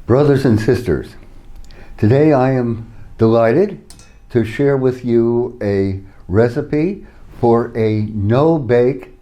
Brothers and sisters, today I am delighted to share with you a recipe for a no-bake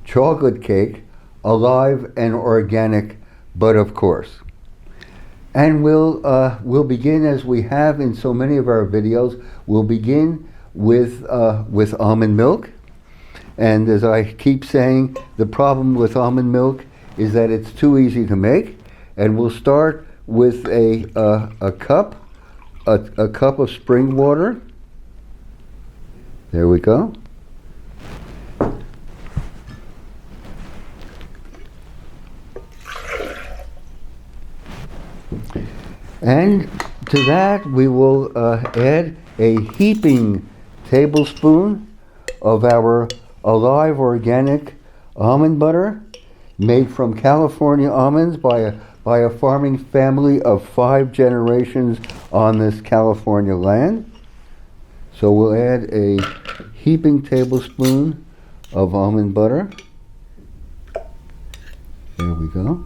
chocolate cake, alive and organic, but of course. And we'll begin, as we have in so many of our videos, we'll begin with almond milk. And as I keep saying, the problem with almond milk is that it's too easy to make. And we'll start with a cup of spring water. There we go. And to that we will add a heaping tablespoon of our alive organic almond butter, made from California almonds by a farming family of 5 generations on this California land. So we'll add a heaping tablespoon of almond butter. There we go.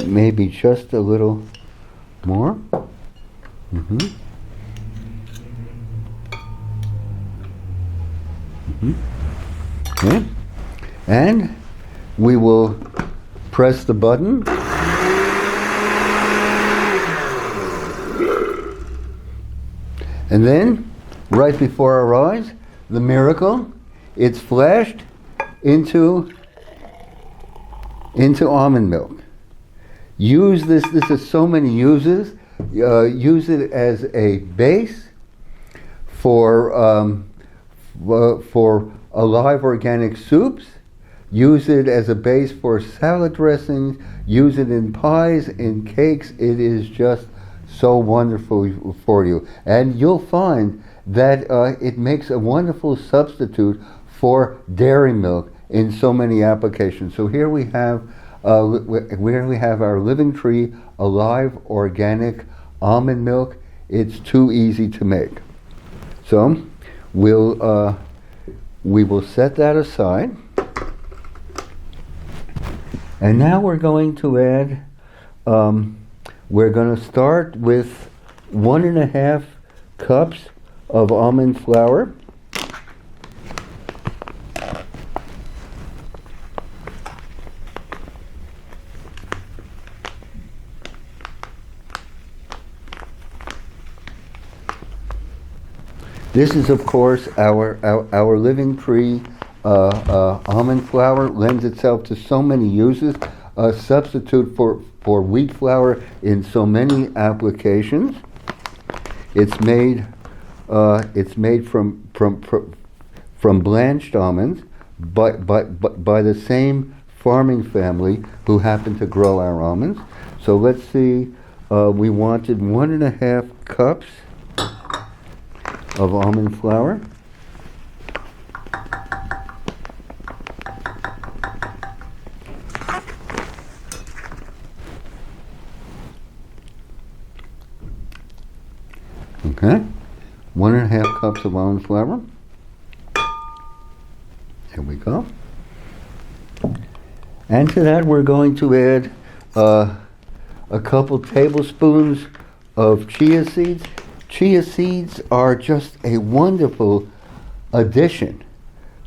Maybe just a little more. Okay. And we will press the button. And then, right before our eyes, the miracle, it's flashed into almond milk. Use this is so many uses. Use it as a base for alive organic soups. Use it as a base for salad dressings. Use it in pies, in cakes. It is just so wonderful for you. And you'll find that it makes a wonderful substitute for dairy milk in so many applications. So here we have our Living Tree alive organic almond milk. It's too easy to make. So we will set that aside. And now we're going to add, we're going to start with 1.5 cups of almond flour. This is, of course, our Living Tree almond flour. Lends itself to so many uses. A substitute for wheat flour in so many applications. It's made from blanched almonds, but by the same farming family who happen to grow our almonds. So let's see. We wanted 1.5 cups of almond flour. Okay, 1.5 cups of almond flour. Here we go. And to that we're going to add a couple tablespoons of chia seeds. Chia seeds are just a wonderful addition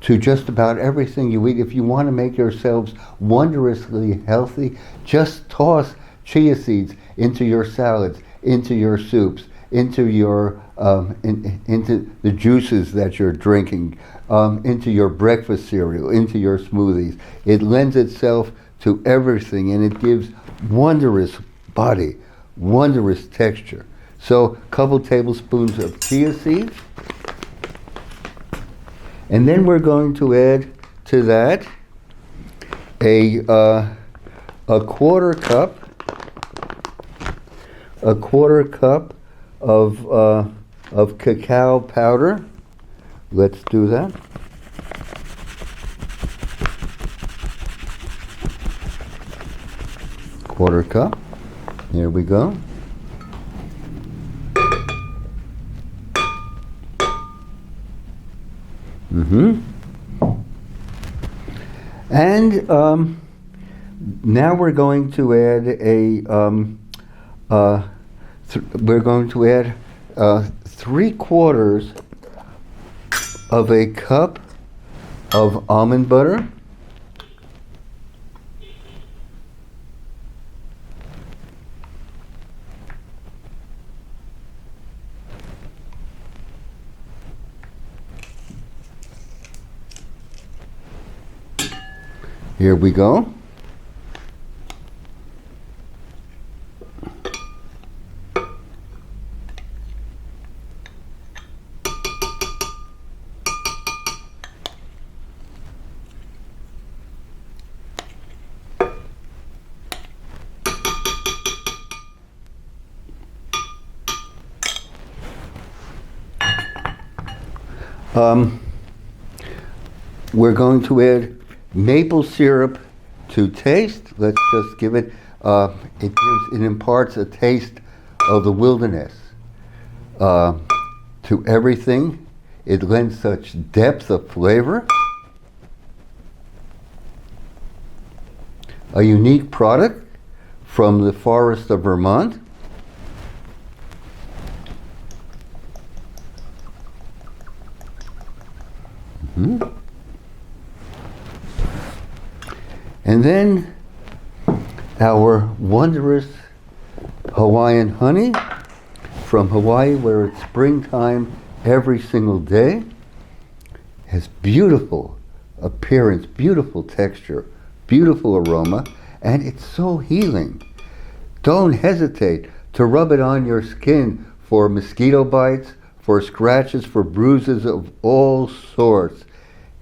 to just about everything you eat. If you want to make yourselves wondrously healthy, just toss chia seeds into your salads, into your soups, into your into the juices that you're drinking, into your breakfast cereal, into your smoothies. It lends itself to everything, and it gives wondrous body, wondrous texture. So, a couple tablespoons of chia seeds. And then we're going to add to that a quarter cup of cacao powder. Let's do that. Quarter cup. Here we go. And now we're going to add we're going to add 3/4 of a cup of almond butter. Here we go. We're going to add maple syrup to taste. Let's just give it, it imparts a taste of the wilderness to everything. It lends such depth of flavor. A unique product from the forest of Vermont. Mm-hmm. And then our wondrous Hawaiian honey from Hawaii, where it's springtime every single day. Has beautiful appearance, beautiful texture, beautiful aroma, and it's so healing. Don't hesitate to rub it on your skin for mosquito bites, for scratches, for bruises of all sorts.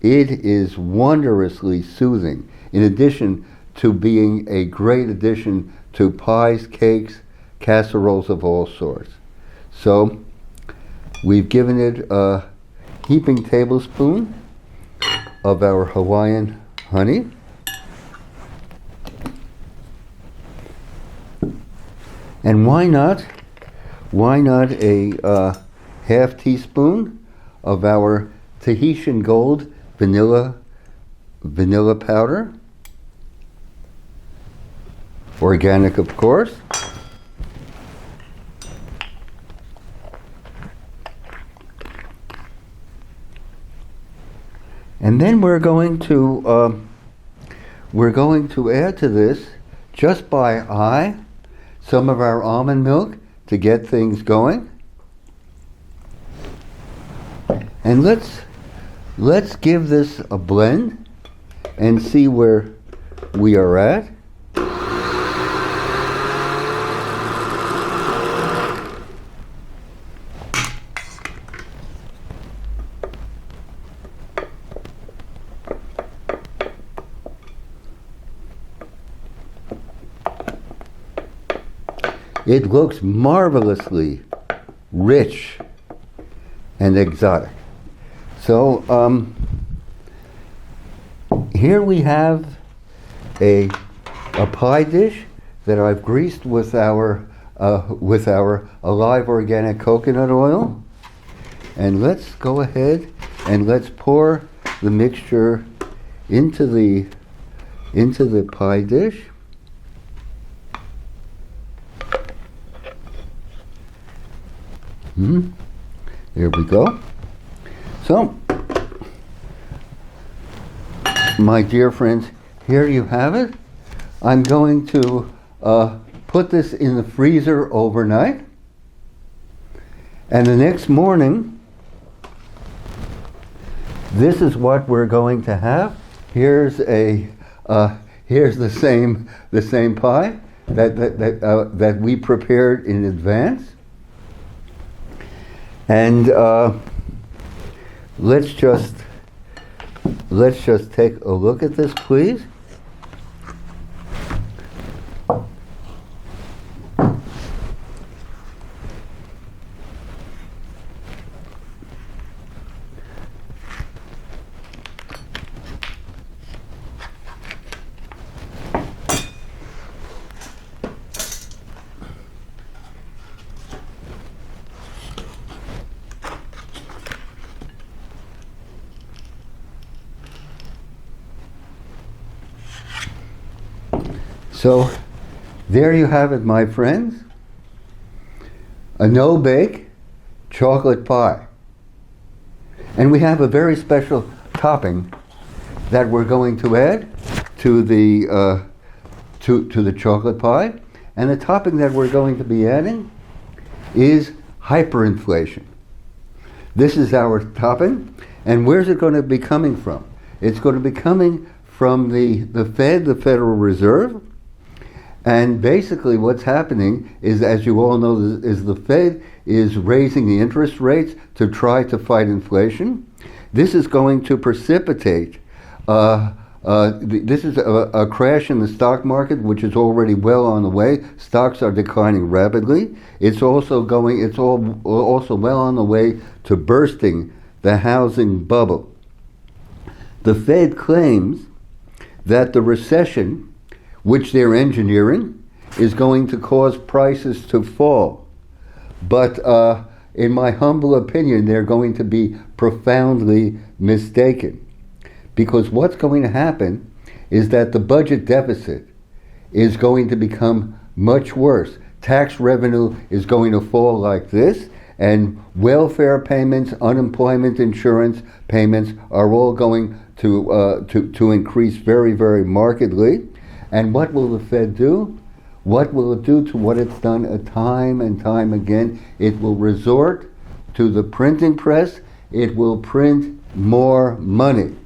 It is wondrously soothing, in addition to being a great addition to pies, cakes, casseroles of all sorts. So we've given it a heaping tablespoon of our Hawaiian honey. And why not a half teaspoon of our Tahitian Gold vanilla powder, organic of course. And then we're going to add to this, just by eye, some of our almond milk to get things going. And let's give this a blend and see where we are at. It looks marvelously rich and exotic. So here we have a pie dish that I've greased with our alive organic coconut oil. And let's go ahead and let's pour the mixture into the pie dish. There we go. So, my dear friends, here you have it. I'm going to put this in the freezer overnight. And the next morning, this is what we're going to have. Here's the same pie that we prepared in advance. And let's just take a look at this, please. So there you have it, my friends. A no-bake chocolate pie. And we have a very special topping that we're going to add to the to the chocolate pie. And the topping that we're going to be adding is hyperinflation. This is our topping. And where's it going to be coming from? It's going to be coming from the Fed, the Federal Reserve. And basically what's happening is, as you all know, is the Fed is raising the interest rates to try to fight inflation. This is going to precipitate this is a crash in the stock market, which is already well on the way. Stocks are declining rapidly. It's also well on the way to bursting the housing bubble. The Fed claims that the recession, which they're engineering, is going to cause prices to fall. But in my humble opinion, they're going to be profoundly mistaken. Because what's going to happen is that the budget deficit is going to become much worse. Tax revenue is going to fall like this, and welfare payments, unemployment insurance payments are all going to increase very, very markedly. And what will the Fed do? What will it do to what it's done time and time again? It will resort to the printing press. It will print more money.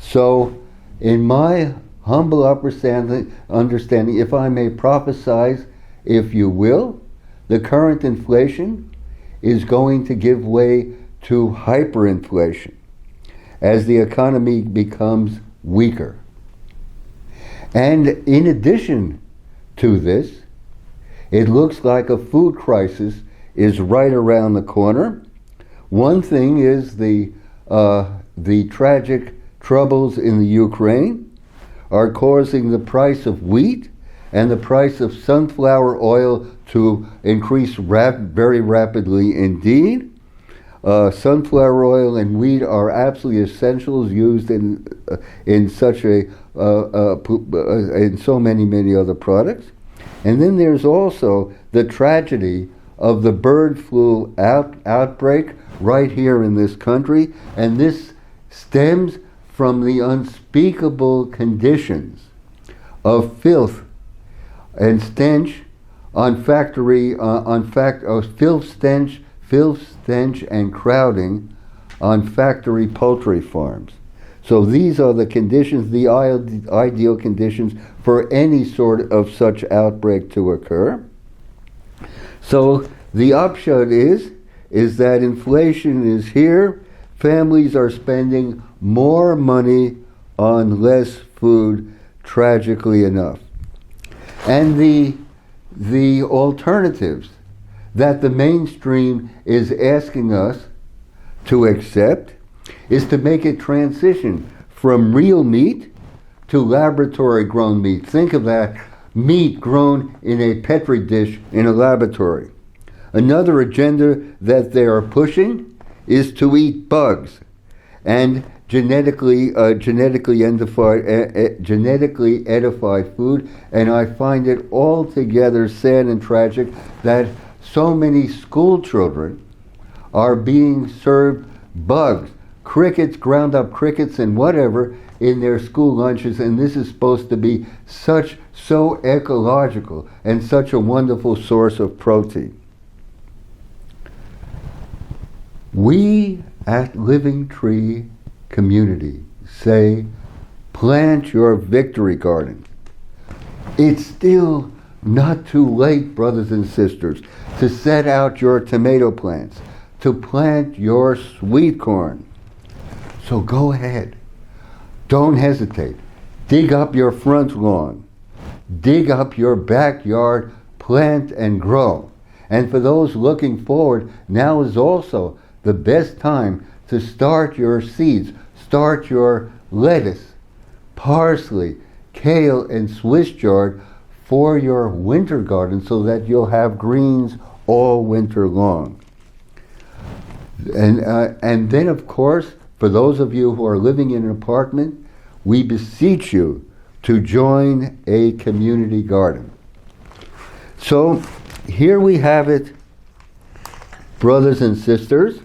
So, in my humble understanding, if I may prophesize, if you will, the current inflation is going to give way to hyperinflation as the economy becomes weaker. And in addition to this, it looks like a food crisis is right around the corner. One thing is the tragic troubles in the Ukraine are causing the price of wheat and the price of sunflower oil to increase very rapidly indeed. Sunflower oil and wheat are absolutely essentials used in such in so many other products. And then there's also the tragedy of the bird flu outbreak right here in this country, and this stems from the unspeakable conditions of filth and stench on filth, stench, and crowding on factory poultry farms. So these are the conditions, the ideal conditions for any sort of such outbreak to occur. So the upshot is that inflation is here. Families are spending more money on less food, tragically enough. And the alternatives that the mainstream is asking us to accept is to make a transition from real meat to laboratory-grown meat. Think of that, meat grown in a Petri dish in a laboratory. Another agenda that they are pushing is to eat bugs and genetically edified food, and I find it altogether sad and tragic that so many school children are being served bugs, crickets, ground up crickets and whatever in their school lunches, and this is supposed to be so ecological and such a wonderful source of protein. We at Living Tree Community say, plant your victory garden. It's still not too late, brothers and sisters, to set out your tomato plants, to plant your sweet corn. So go ahead. Don't hesitate. Dig up your front lawn. Dig up your backyard, plant and grow. And for those looking forward, now is also the best time to start your seeds. Start your lettuce, parsley, kale, and Swiss chard for your winter garden so that you'll have greens all winter long. And then, of course, for those of you who are living in an apartment, we beseech you, to join a community garden. So here we have it, brothers and sisters,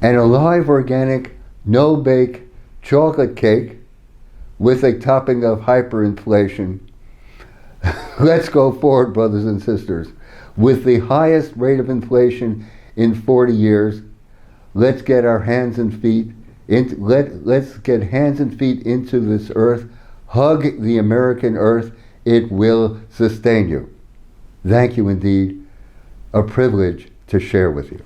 an alive, organic, no-bake chocolate cake with a topping of hyperinflation. Let's go forward, brothers and sisters. With the highest rate of inflation in 40 years, let's get our hands and feet let's get hands and feet into this earth. Hug the American earth. It will sustain you. Thank you indeed. A privilege to share with you.